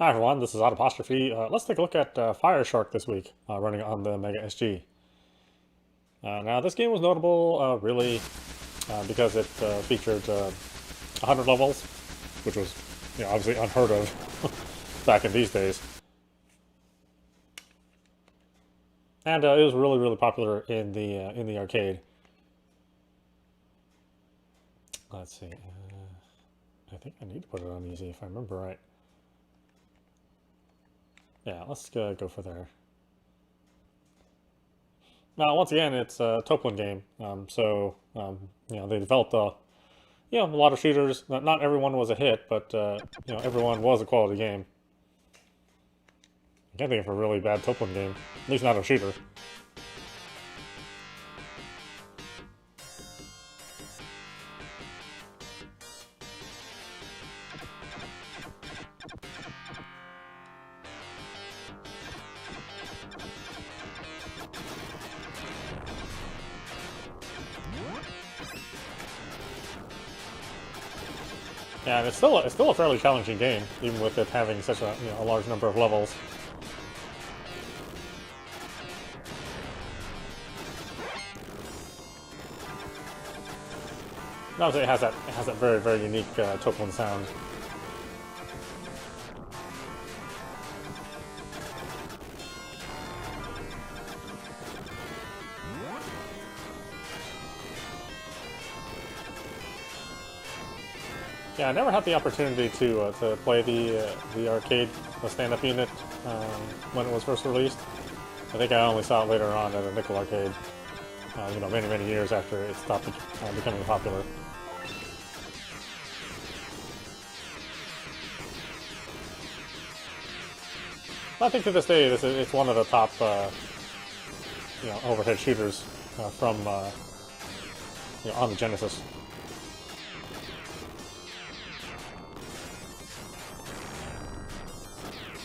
Hi everyone, this is audap. Let's take a look at Fire Shark this week, running on the MegaSG. Now this game was notable, really, because it featured 100 levels, which was, obviously unheard of back in these days. And it was really, really popular in the arcade. Let's see. I think I need to put it on easy if I remember right. Yeah, let's go for there. Now, once again, it's a Toplin game, they developed a lot of shooters. Not everyone was a hit, but everyone was a quality game. I can't think of a really bad Toplin game, at least not a shooter. Yeah, and it's still a fairly challenging game, even with it having such a large number of levels. Obviously, it has that very, very unique Toplin sound. Yeah, I never had the opportunity to play the arcade, the stand-up unit, when it was first released. I think I only saw it later on at a nickel arcade, many, many years after it stopped becoming popular. I think to this day, it's one of the top, overhead shooters from, on the Genesis.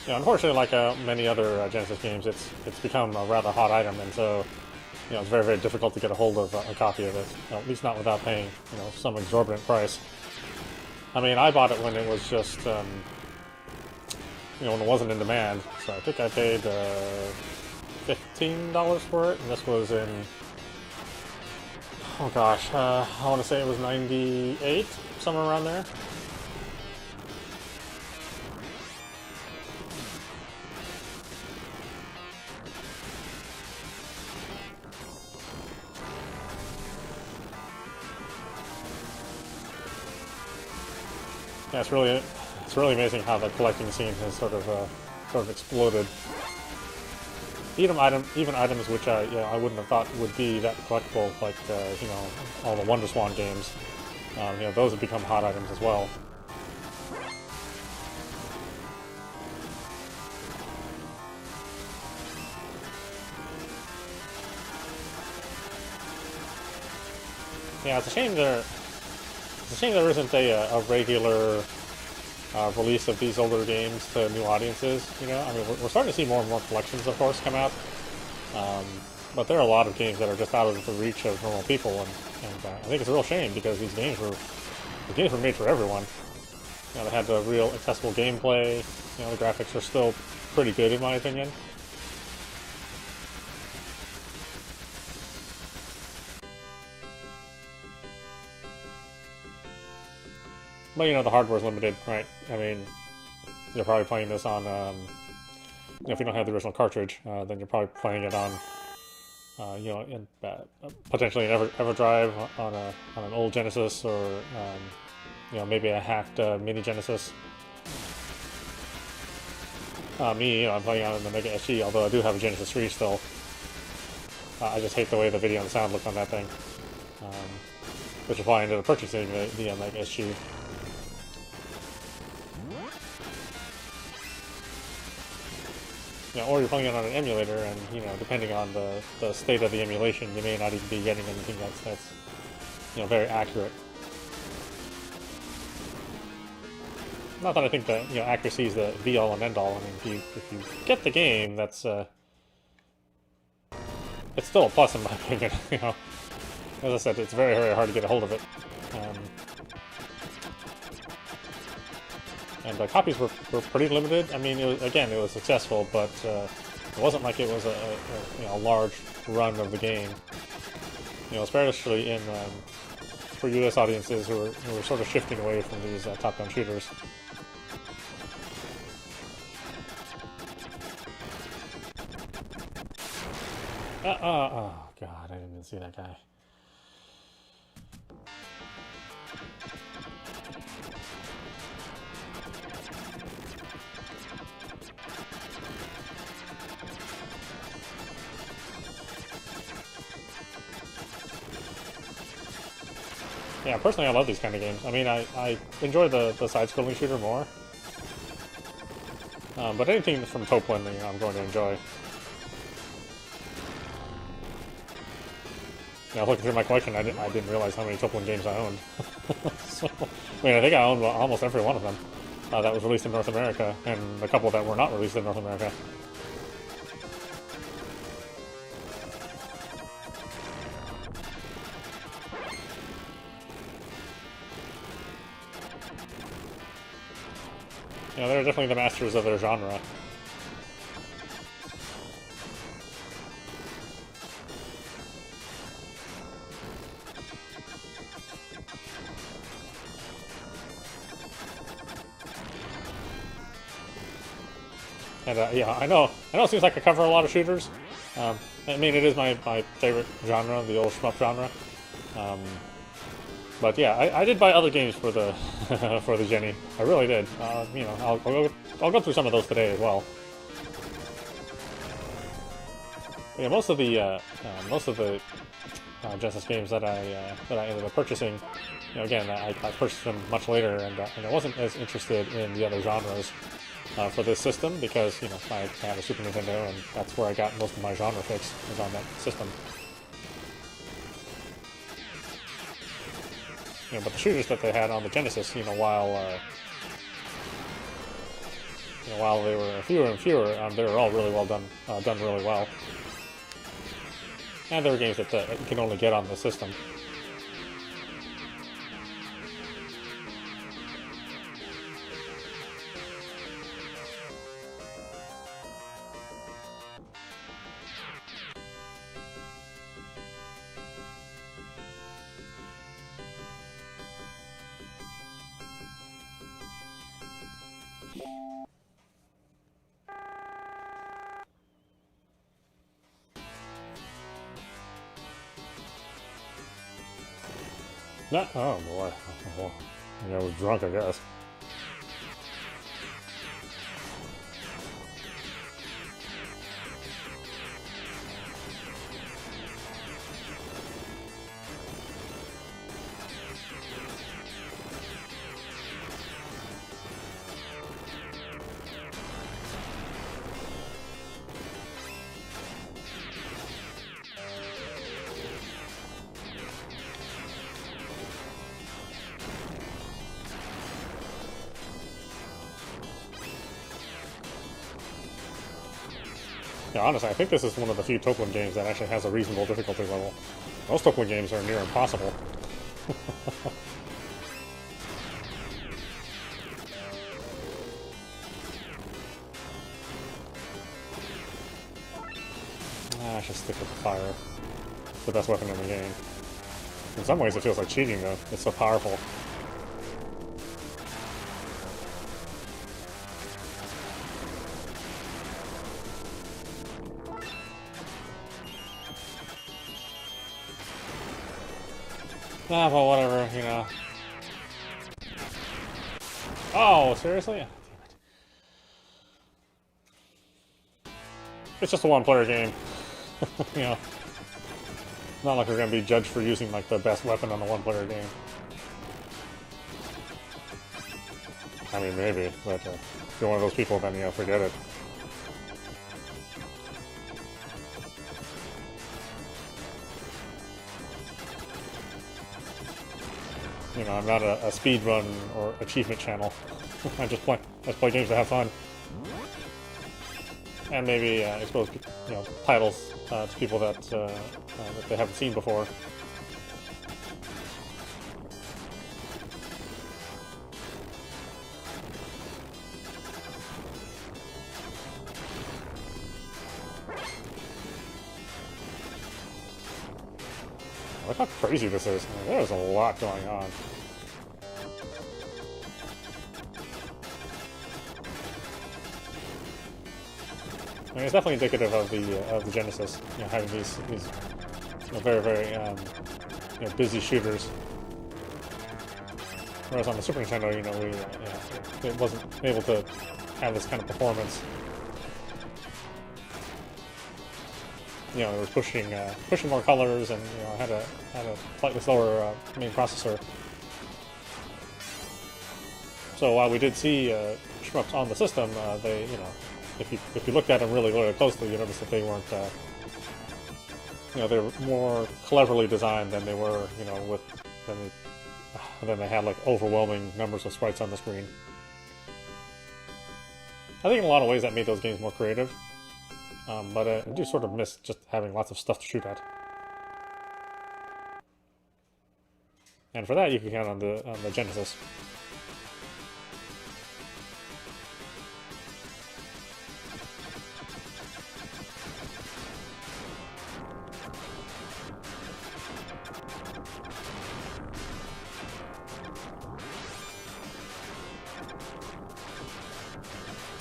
Unfortunately, like many other Genesis games, it's become a rather hot item, and so it's very, very difficult to get a hold of a copy of it. At least not without paying some exorbitant price. I mean, I bought it when it was just when it wasn't in demand. So I think I paid $15 for it, and this was in I want to say it was '98, somewhere around there. Yeah, it's really amazing how the collecting scene has sort of exploded. Even items which I wouldn't have thought would be that collectible, like all the Wonder Swan games. Those have become hot items as well. Yeah, it's a shame there isn't a regular release of these older games to new audiences. I mean, we're starting to see more and more collections, of course, come out. But there are a lot of games that are just out of the reach of normal people, and I think it's a real shame because these games were made for everyone. They had the real accessible gameplay. The graphics are still pretty good in my opinion. But the hardware's limited, right? I mean, you're probably playing this on, if you don't have the original cartridge, then you're probably playing it on, potentially an EverDrive on an old Genesis, or maybe a hacked mini Genesis. I'm playing on the MegaSG, although I do have a Genesis 3 still. I just hate the way the video and the sound look on that thing, which is why I ended up purchasing the MegaSG. Or you're playing it on an emulator, and depending on the state of the emulation, you may not even be getting anything that's very accurate. Not that I think that accuracy is the be-all and end-all. I mean, if you get the game, that's it's still a plus in my opinion. As I said, it's very, very hard to get a hold of it. And the copies were pretty limited. I mean, again, it was successful, but it wasn't like it was a large run of the game. Especially in for U.S. audiences who were sort of shifting away from these top-down shooters. Oh god, I didn't even see that guy. Yeah, personally, I love these kind of games. I mean, I enjoy the side-scrolling shooter more. But anything from Toplin, I'm going to enjoy. Looking through my collection, I didn't realize how many Toplin games I owned. So, I mean, I think I owned almost every one of them that was released in North America, and a couple that were not released in North America. They're definitely the masters of their genre. And yeah, I know it seems like I cover a lot of shooters. I mean, it is my favorite genre, the old shmup genre. But yeah, I did buy other games for the for the Jenny. I really did. I'll go through some of those today as well. But yeah, most of the Genesis games that I ended up purchasing, again, I purchased them much later, and I wasn't as interested in the other genres for this system because I had a Super Nintendo, and that's where I got most of my genre fix, was on that system. But the shooters that they had on the Genesis, while they were fewer and fewer, they were all really well done, done really well. And there were games that you can only get on the system. Oh boy. Well, I was drunk, I guess. Yeah, honestly, I think this is one of the few Toplin games that actually has a reasonable difficulty level. Most Toplin games are near impossible. I should stick with the fire. It's the best weapon in the game. In some ways it feels like cheating though, it's so powerful. But whatever, Oh, seriously? Damn it. It's just a one-player game. Not like we're gonna be judged for using like the best weapon on a one-player game. I mean, maybe, but if you're one of those people, then forget it. I'm not a speed run or achievement channel. I just play games to have fun, and maybe expose titles to people that they haven't seen before. Look how crazy this is. I mean, there's a lot going on. I mean, it's definitely indicative of the Genesis, you know, having these you know, very you know, busy shooters. Whereas on the Super Nintendo, you know, you know, it wasn't able to have this kind of performance. You know, it was pushing more colors, and you know, had a slightly slower main processor. So while we did see shmups on the system, they, you know, if you looked at them really closely, you notice that they weren't, you know, they were more cleverly designed than they were, you know, than they had like overwhelming numbers of sprites on the screen. I think in a lot of ways that made those games more creative, but I do sort of miss just having lots of stuff to shoot at. And for that, you can count on the Genesis.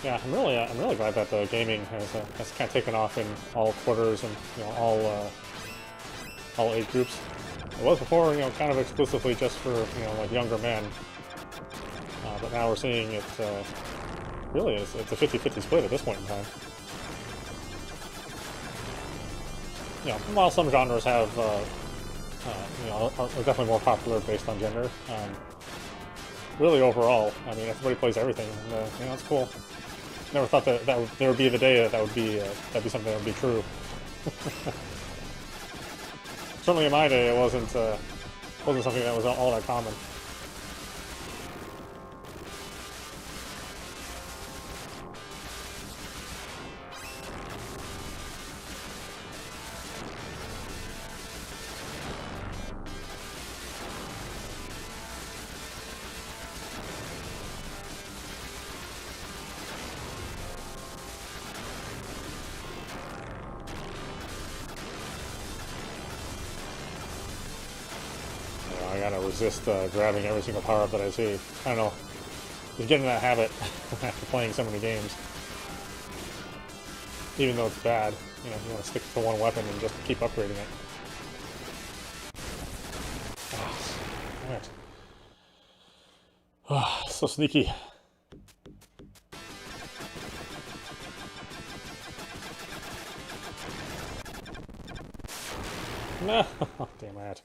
Yeah, I'm really glad that the gaming has kind of taken off in all quarters and, you know, all age groups. It was before, you know, kind of exclusively just for, you know, like younger men, but now we're seeing it. Really, it's a 50-50 split at this point in time. You know, while some genres have, you know, are definitely more popular based on gender. Really, overall, I mean, everybody plays everything, and you know, it's cool. Never thought that there would be the day that would be something that would be true. Certainly in my day, it wasn't something that was all that common. I gotta resist grabbing every single power-up that I see. I don't know. Just getting that habit after playing so many games. Even though it's bad, you know, you want to stick to one weapon and just keep upgrading it. Oh, damn it. Oh, so sneaky. No, damn it.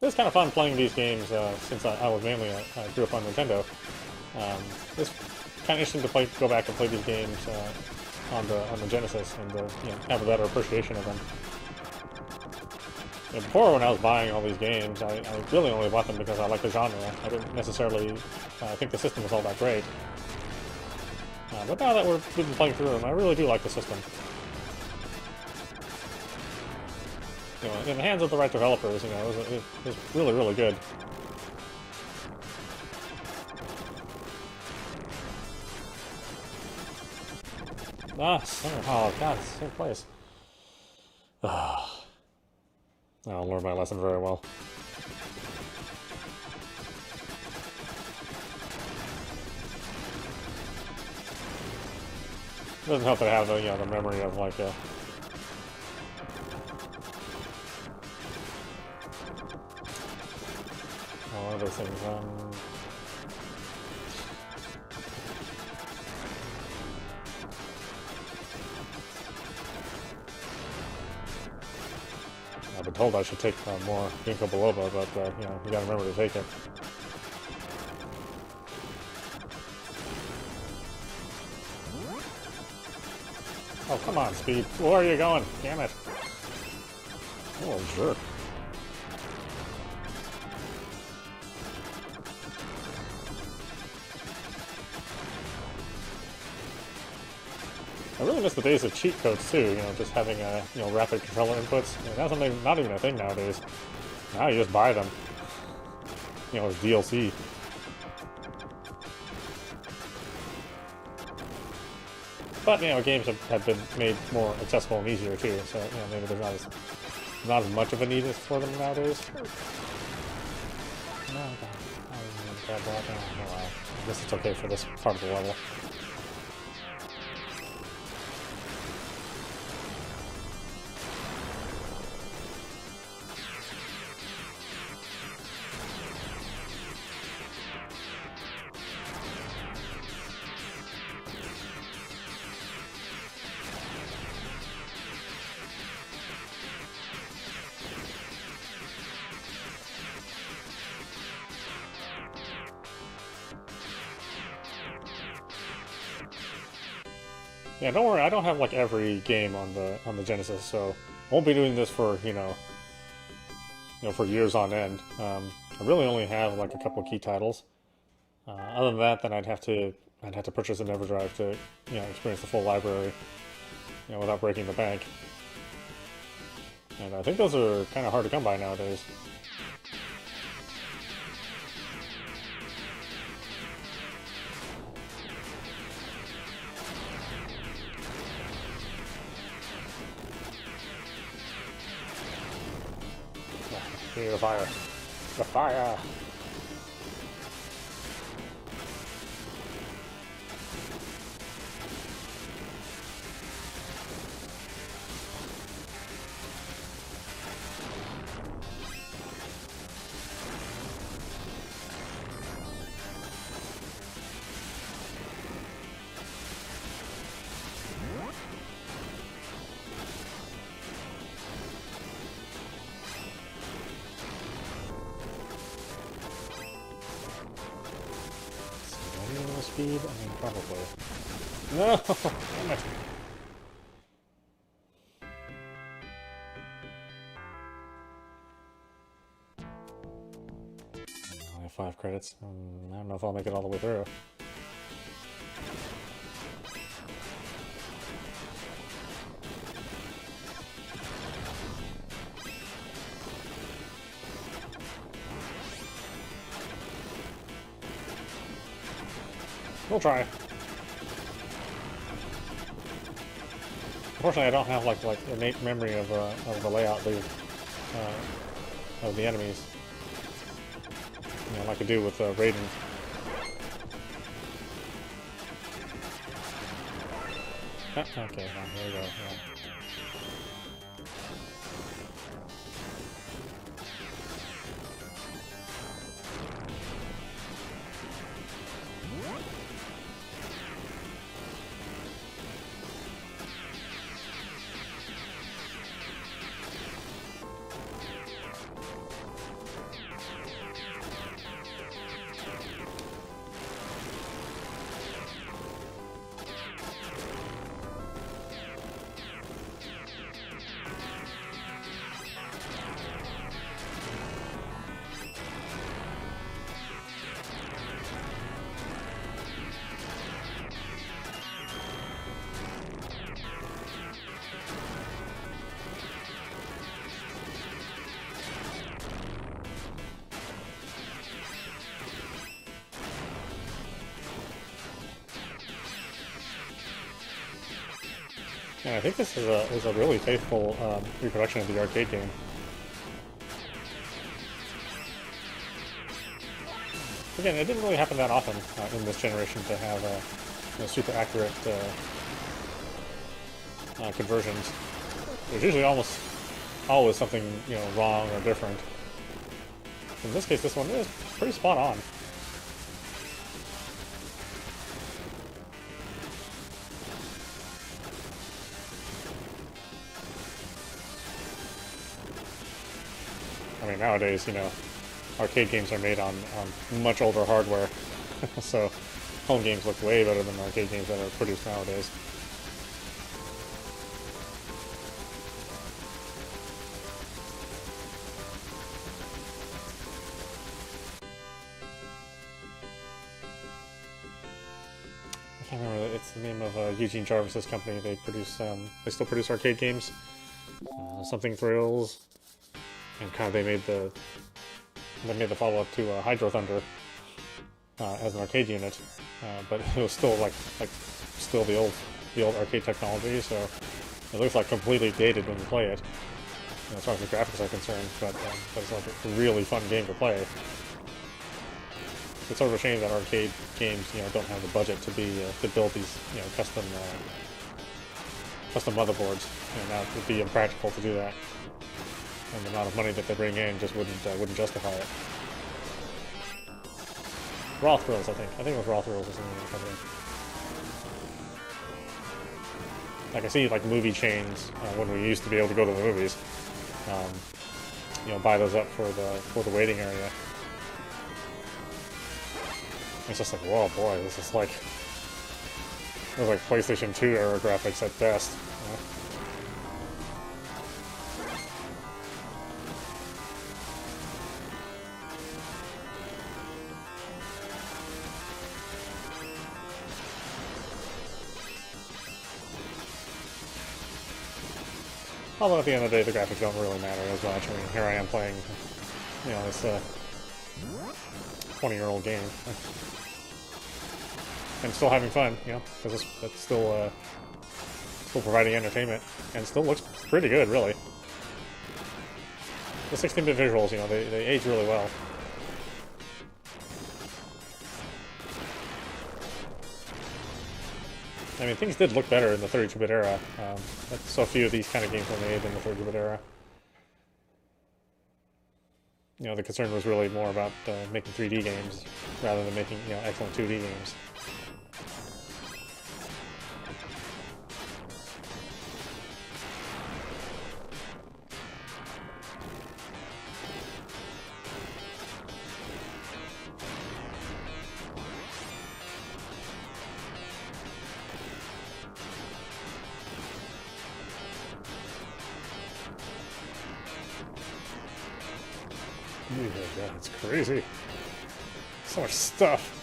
It's kind of fun playing these games since I was mainly I grew up on Nintendo. It's kind of interesting to go back and play these games on the Genesis and you know, have a better appreciation of them. You know, before, when I was buying all these games, I really only bought them because I liked the genre. I didn't necessarily think the system was all that great. But now that we've been playing through them, I really do like the system. You know, in the hands of the right developers, you know, it was really good. Ah, center. Oh god, same place. Ah, I'll learn my lesson very well. It doesn't help that I have you know, the memory of like a. One of those things. I've been told I should take more ginkgo biloba, but you know, you gotta remember to take it. Oh, come on, Speed. Where are you going? Damn it. Oh, jerk. I really miss the days of cheat codes too, you know, just having you know, rapid controller inputs. I mean, that's not even a thing nowadays. Now you just buy them. You know, as DLC. But you know, games have been made more accessible and easier too. So you know, maybe there's not as much of a need for them nowadays. No, grab that. Oh, well. I guess it's okay for this part of the level. Yeah, don't worry. I don't have like every game on the Genesis, so I won't be doing this for for years on end. I really only have like a couple of key titles. Other than that, then I'd have to purchase an EverDrive to experience the full library, without breaking the bank. And I think those are kind of hard to come by nowadays. The fire. The fire! Speed? I mean, probably. No! Damn it. I have 5 credits. I don't know if I'll make it all the way through. We'll try. Unfortunately, I don't have like innate memory of the layout of the enemies, like I do with Raiden. Ah, okay, there we go. Yeah. And I think this is a really faithful reproduction of the arcade game. Again, it didn't really happen that often in this generation to have super accurate conversions. There's usually almost always something wrong or different. In this case, this one is pretty spot on. I mean, nowadays, arcade games are made on much older hardware, so home games look way better than arcade games that are produced nowadays. I can't remember. It's the name of Eugene Jarvis's company. They still produce arcade games. Something Thrills. And kind of they made the follow-up to Hydro Thunder as an arcade unit, but it was still still the the old arcade technology, so it looks like completely dated when you play it, you know, as far as the graphics are concerned. But it's like a really fun game to play. It's sort of a shame that arcade games, you know, don't have the budget to build these, you know, custom motherboards. And that would be impractical to do that. And the amount of money that they bring in just wouldn't justify it. Raw Thrills, I think. I think it was Raw Thrills or something like the company. Like I see, like movie chains when we used to be able to go to the movies, you know, buy those up for the waiting area. It's just like, whoa, boy, this is like PlayStation 2 era graphics at best. You know? Although at the end of the day, the graphics don't really matter as much. I mean, here I am playing, you know, this 20-year-old game. And still having fun, you know, because it's still providing entertainment, and still looks pretty good, really. The 16-bit visuals, you know, they age really well. I mean, things did look better in the 32-bit era. So few of these kind of games were made in the 32-bit era. You know, the concern was really more about making 3D games rather than making, you know, excellent 2D games. Yeah, it's crazy. So much stuff.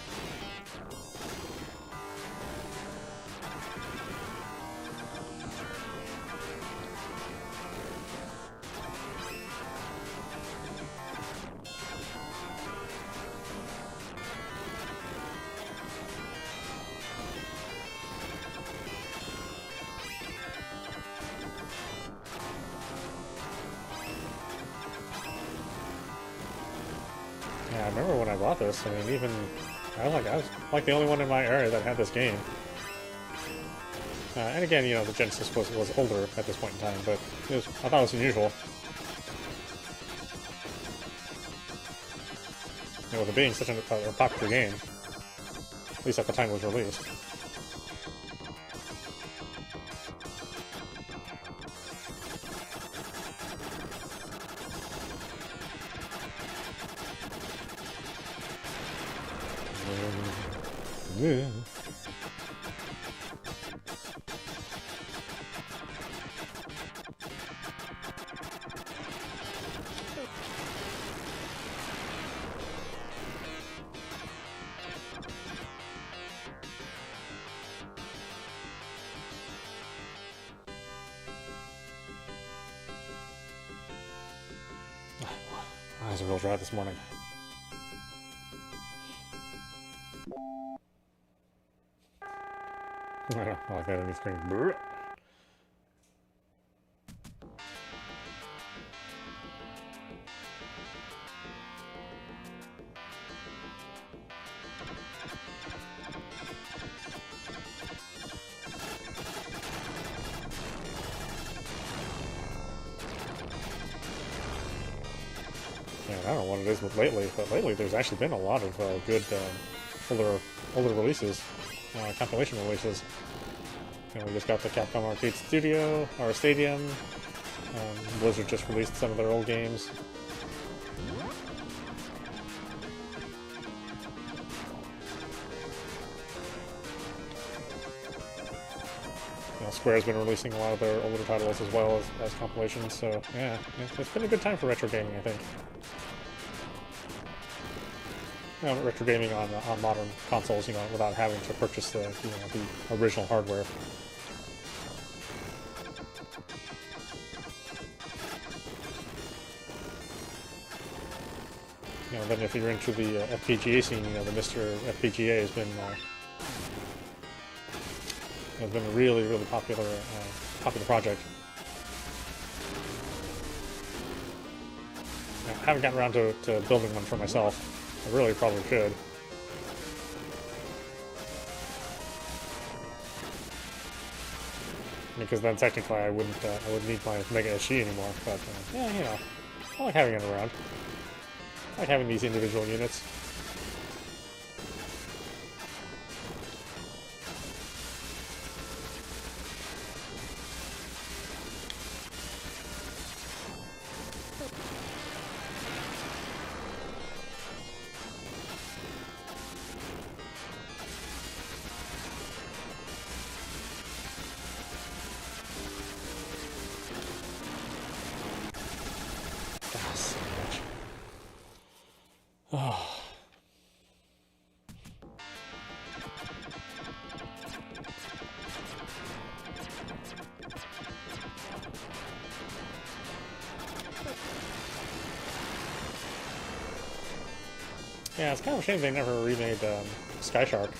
Yeah, I remember when I bought this. I mean, even I was like the only one in my area that had this game. And again, you know, the Genesis was older at this point in time, but I thought it was unusual. You know, with it being such a popular game, at least at the time it was released. Yeah. Eyes are real dry this morning. I like that in the screen. Brr. Man, I don't know what it is with lately, but lately there's actually been a lot of good older releases, compilation releases. You know, we just got the Capcom Arcade Studio, or Stadium. Blizzard just released some of their old games. You know, Square's been releasing a lot of their older titles as well as compilations, so yeah, it's been a good time for retro gaming, I think. You know, retro gaming on modern consoles, you know, without having to purchase the original hardware. You know, then if you're into the FPGA scene, you know, the Mr. FPGA has been It's been a really, really popular project. I haven't gotten around to building one for myself. I really probably should. Because then technically I wouldn't need my MegaSG anymore. But yeah, you know, I like having it around. I like having these individual units. Oh. Yeah, it's kind of a shame they never remade Sky Shark.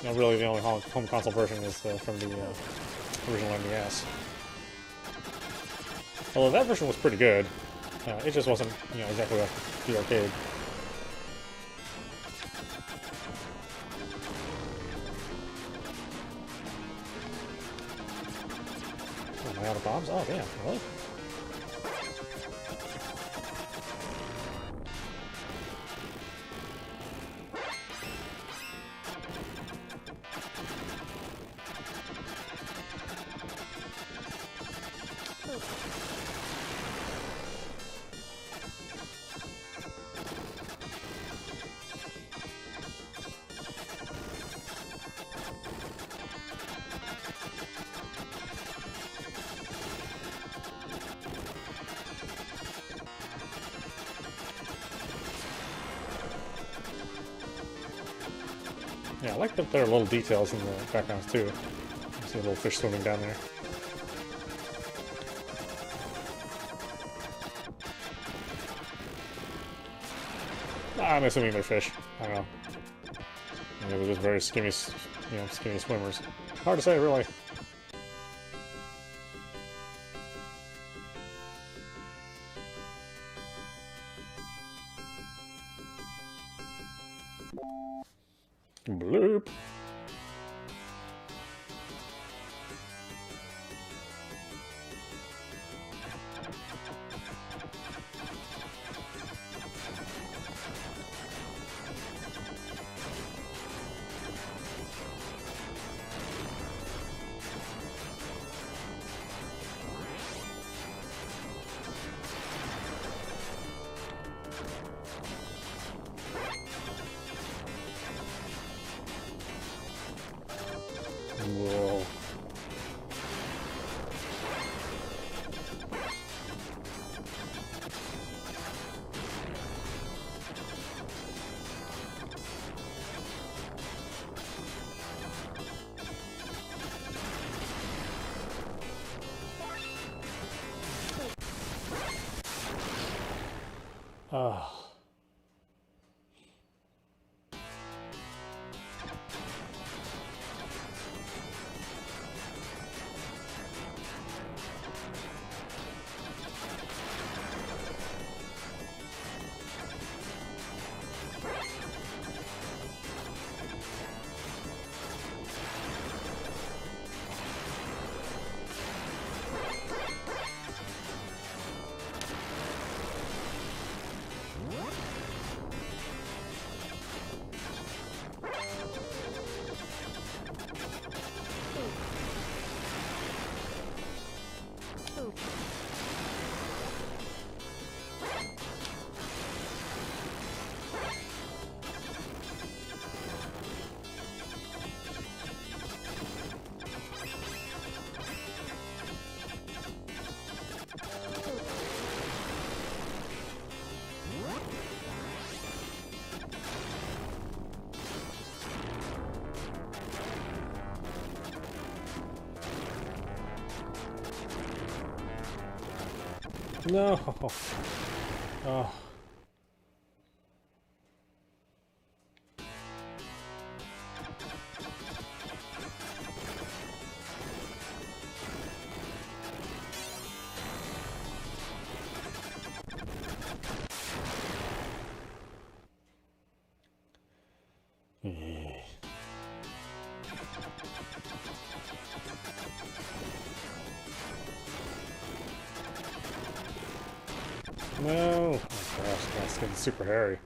You know, really the only home console version is from the original NES. Although that version was pretty good. It just wasn't, you know, exactly like the arcade. Oh, am I out of bombs? Oh, damn, really? Yeah, I like that there are little details in the backgrounds too. You see a little fish swimming down there. I'm assuming they're fish. I don't know. Maybe they're just very skinny, you know, skinny swimmers. Hard to say, really. Bloop. Whoa. Ah. No. Oh. No! Oh gosh, that's getting super hairy.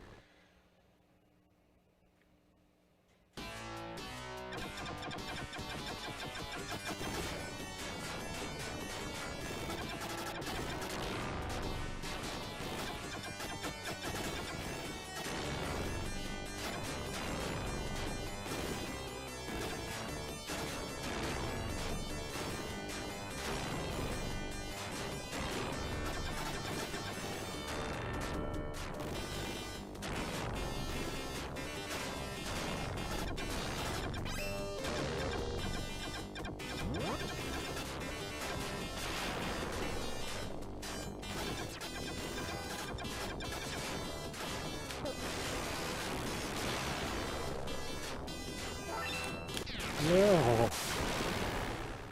No!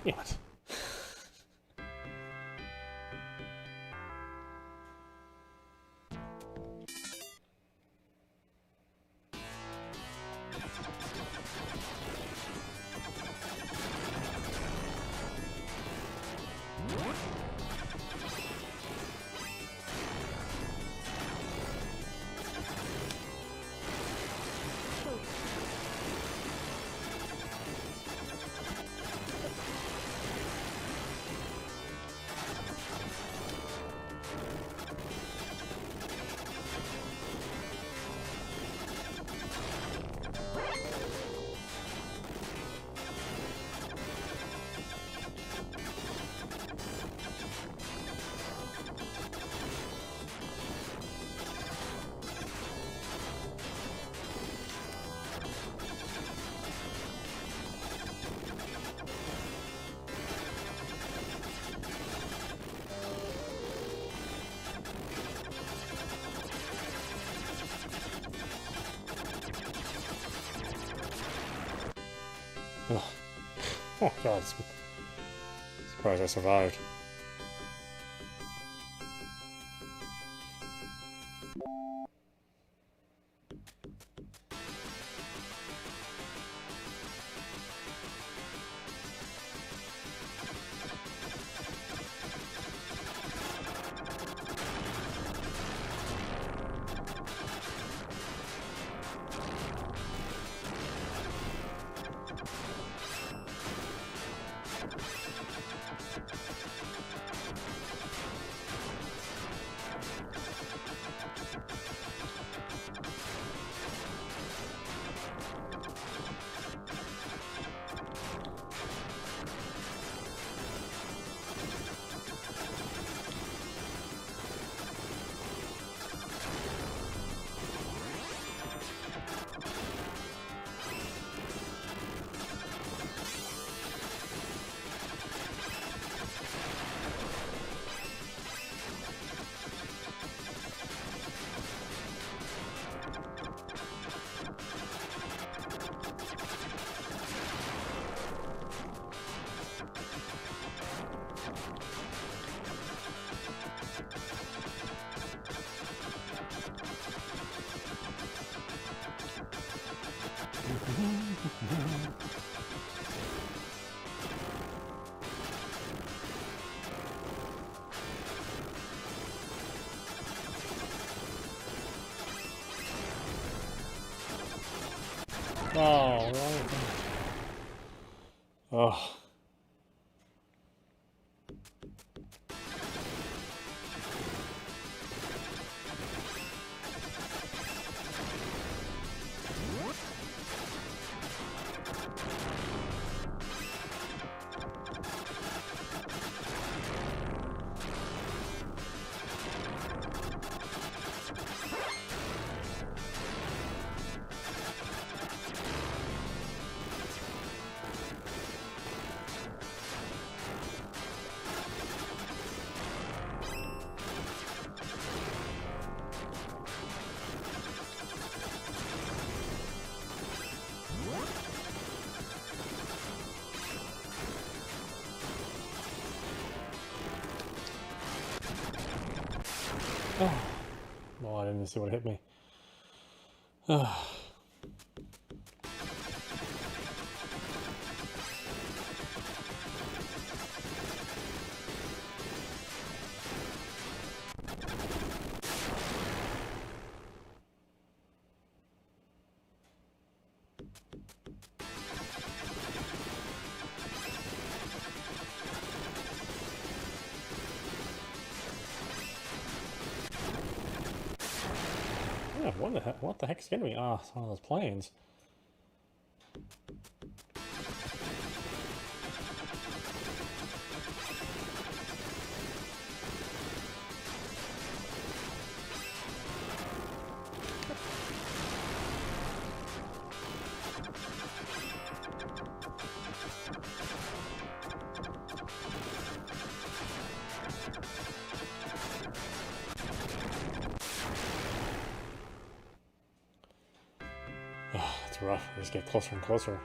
Damn it. Oh, oh god, surprised I survived. Oh, oh. Oh. Well, I didn't see what hit me. God, what the heck's getting me? Ah, it's one of those planes. It's rough. I just get closer and closer.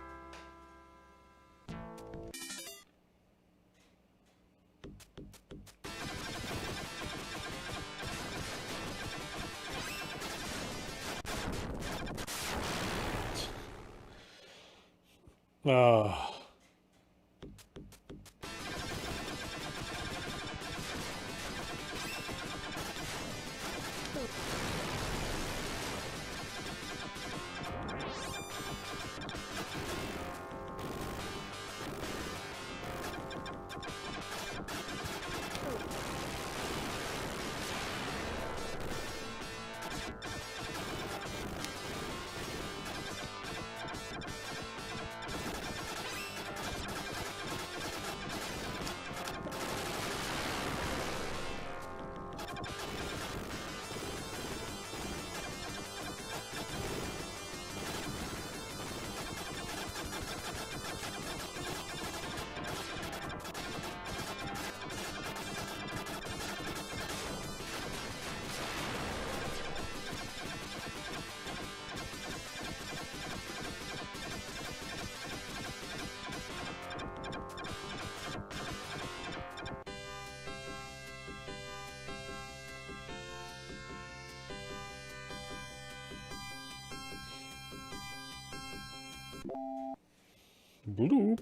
Bloop.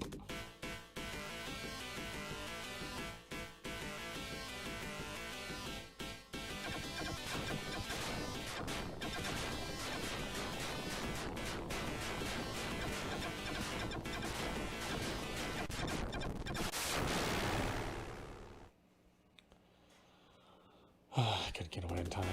I could get away in time.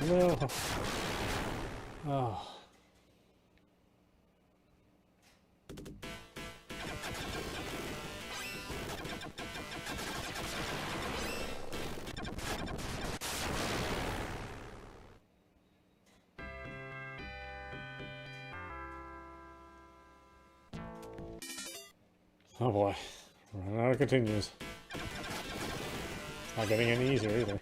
No. Oh. Oh boy. Running out of continues. Not getting any easier either.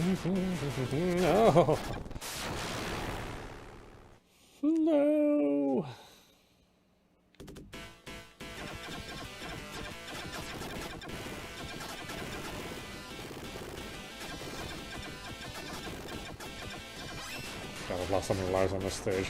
No. No. God, I've lost so many lives on this stage.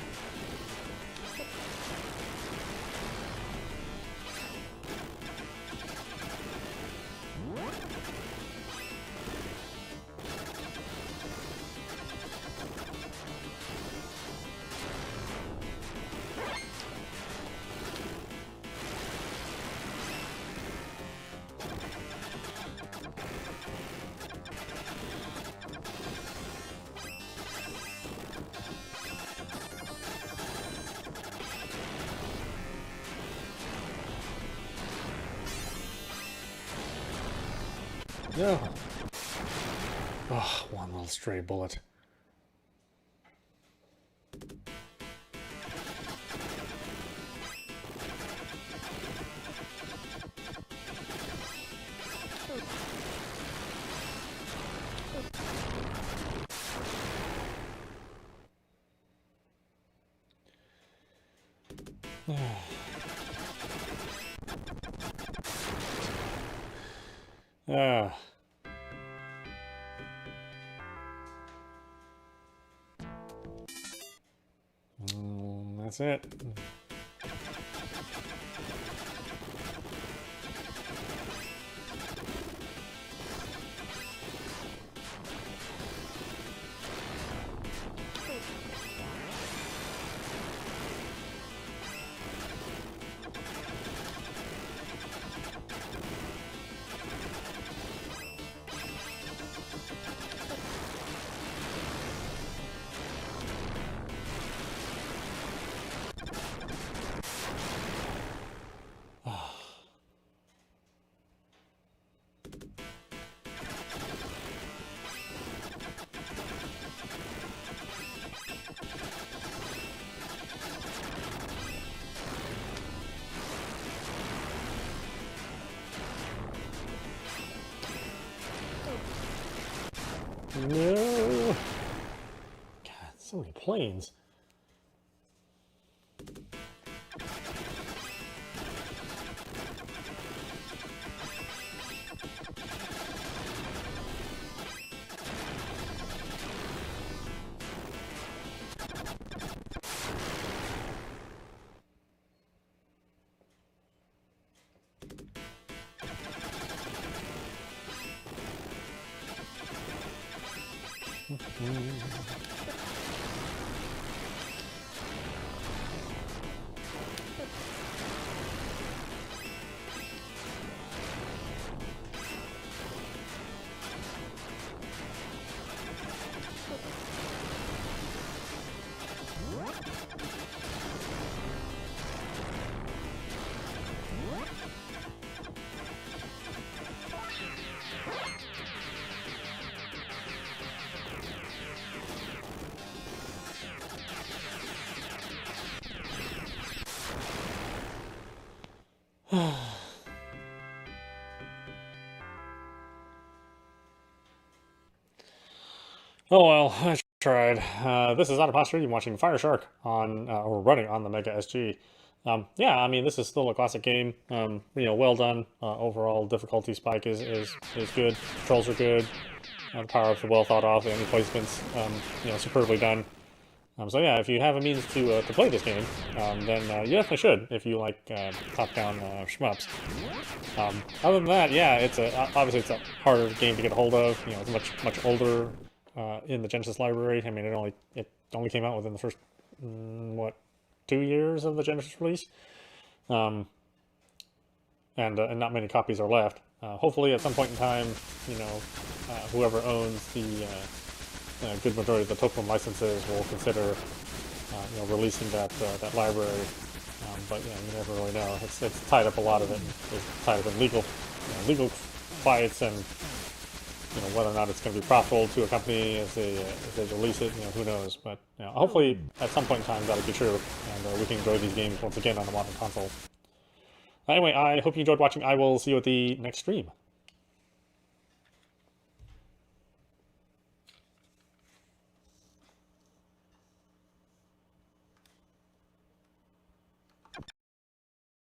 No. Oh, one little stray bullet. Ah. That's it. No. God, so many planes. Oh well, I tried. This is audap. You're watching Fire Shark on, or running on the MegaSG. Yeah, I mean, this is still a classic game. Well done. Overall difficulty spike is good. Controls are good. The power-ups are well thought of. The enemy placements, superbly done. So yeah, if you have a means to play this game, then you definitely should. If you like top-down shmups. Other than that, yeah, obviously it's a harder game to get a hold of. It's much older in the Genesis library. I mean, it only came out within the first 2 years of the Genesis release, and not many copies are left. Hopefully, at some point in time, whoever owns the good majority of the token licenses will consider releasing that library. But you never really know. It's tied up, a lot of it. It's tied up in legal fights, and whether or not it's going to be profitable to a company as they release it. Who knows? But hopefully at some point in time that'll be true, and we can enjoy these games once again on a modern console. Anyway, I hope you enjoyed watching. I will see you at the next stream.